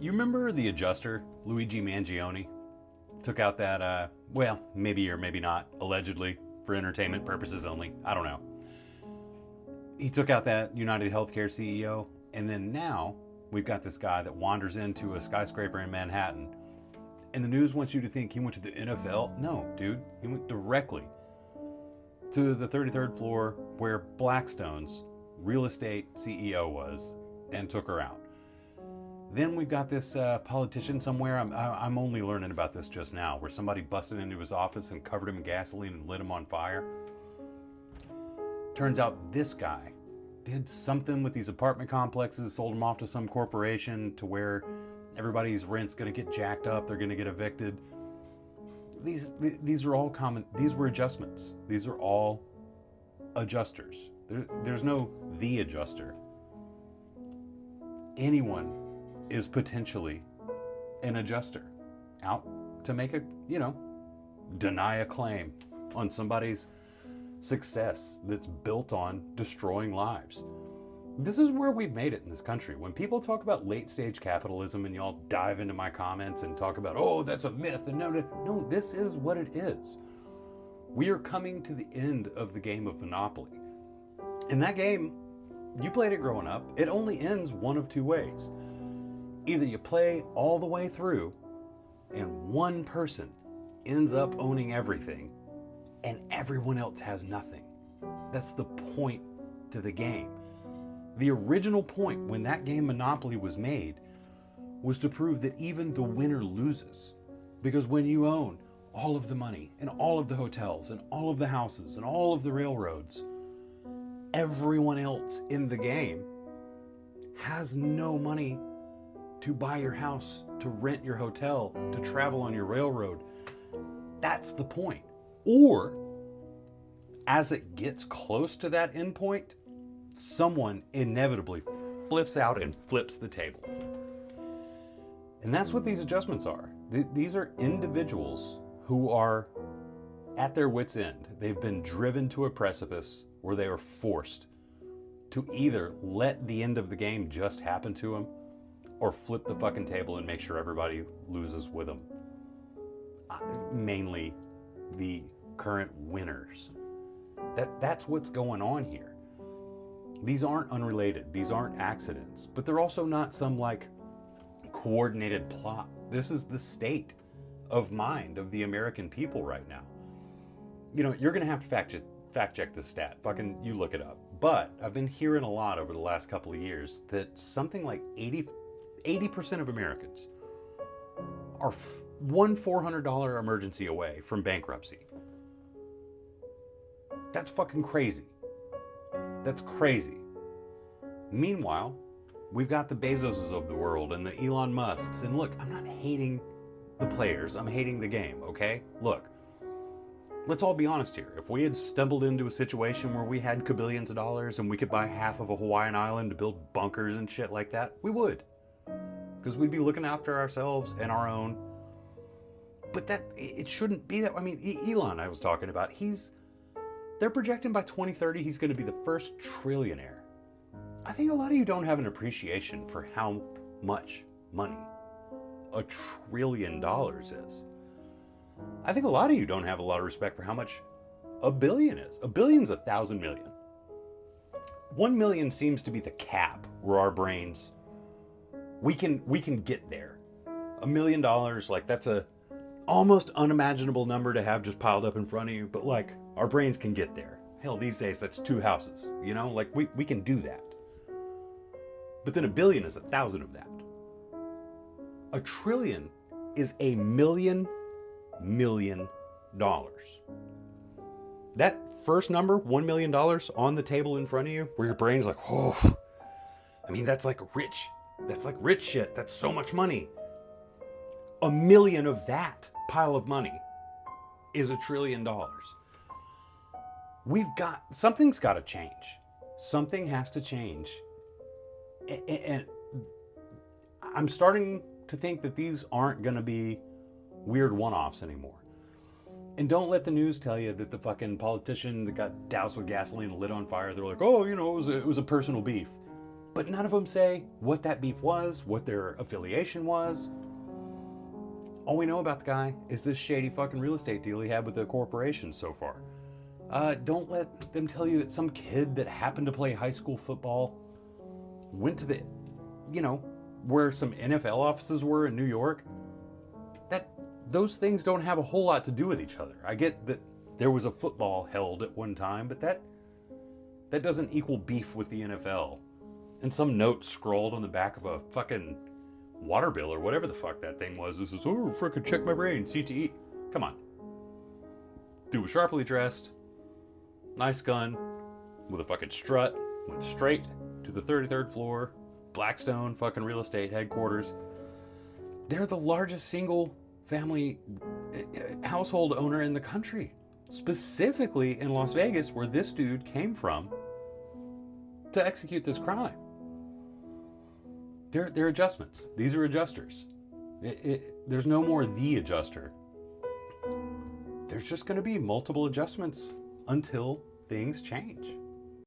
You remember the adjuster, Luigi Mangione? Took out that, well, maybe or maybe not, allegedly, for entertainment purposes only. I don't know. He took out that United Healthcare CEO, and then now we've got this guy that wanders into a skyscraper in Manhattan. And the news wants you to think he went to the NFL. No, dude, he went directly to the 33rd floor where Blackstone's real estate CEO was and took her out. Then we've got this politician somewhere, I'm only learning about this just now, where somebody busted into his office and covered him in gasoline and lit him on fire. Turns out this guy did something with these apartment complexes, sold them off to some corporation to where everybody's rent's gonna get jacked up, they're gonna get evicted. These are all common, these were adjustments. These are all adjusters. There's no the adjuster. Anyone is potentially an adjuster out to make a, deny a claim on somebody's success that's built on destroying lives. This is where we've made it in this country. When people talk about late stage capitalism and y'all dive into my comments and talk about, oh, that's a myth, and no, this is what it is. We are coming to the end of the game of Monopoly. And that game, you played it growing up, it only ends one of two ways. Either you play all the way through and one person ends up owning everything and everyone else has nothing. That's the point to the game. The original point when that game Monopoly was made was to prove that even the winner loses. Because when you own all of the money and all of the hotels and all of the houses and all of the railroads, everyone else in the game has no money to buy your house, to rent your hotel, to travel on your railroad. That's the point. Or, as it gets close to that end point, someone inevitably flips out and flips the table. And that's what these adjustments are. These are individuals who are at their wits' end. They've been driven to a precipice where they are forced to either let the end of the game just happen to them or flip the fucking table and make sure everybody loses with them. Mainly the current winners. That's what's going on here. These aren't unrelated. These aren't accidents. But they're also not some coordinated plot. This is the state of mind of the American people right now. You're going to have to fact check this stat. Fucking, you look it up. But I've been hearing a lot over the last couple of years that something like 80% of Americans are one $400 emergency away from bankruptcy. That's fucking crazy. That's crazy. Meanwhile, we've got the Bezoses of the world and the Elon Musks. And look, I'm not hating the players. I'm hating the game, okay? Look, let's all be honest here. If we had stumbled into a situation where we had kabillions of dollars and we could buy half of a Hawaiian island to build bunkers and shit like that, we would. Because we'd be looking after ourselves and our own. But it shouldn't be that. I mean, Elon I was talking about, they're projecting by 2030 he's going to be the first trillionaire. I think a lot of you don't have an appreciation for how much money $1 trillion is. I think a lot of you don't have a lot of respect for how much a billion is. A billion's 1,000 million. 1 million seems to be the cap where our brains, we can get there. $1 million, that's a almost unimaginable number to have just piled up in front of you, but our brains can get there. Hell, these days that's 2 houses, we can do that. But then 1 billion is 1,000 of that. $1 trillion is $1 million. That first number, $1 million on the table in front of you, where your brain's oh, I mean, that's rich. That's rich shit. That's so much money. 1 million of that pile of money is $1 trillion. Something's got to change. Something has to change. And I'm starting to think that these aren't going to be weird one-offs anymore. And don't let the news tell you that the fucking politician that got doused with gasoline and lit on fire, they're oh, it was a personal beef. But none of them say what that beef was, what their affiliation was. All we know about the guy is this shady fucking real estate deal he had with the corporation so far. Don't let them tell you that some kid that happened to play high school football went to the, where some NFL offices were in New York. Those things don't have a whole lot to do with each other. I get that there was a football held at one time, but that doesn't equal beef with the NFL. And some note scrawled on the back of a fucking water bill or whatever the fuck that thing was. This is, oh, frickin' check my brain, CTE. Come on. Dude was sharply dressed, nice gun, with a fucking strut, went straight to the 33rd floor, Blackstone fucking real estate headquarters. They're the largest single family household owner in the country, specifically in Las Vegas, where this dude came from to execute this crime. They're adjustments. These are adjusters. There's no more the adjuster. There's just going to be multiple adjustments until things change.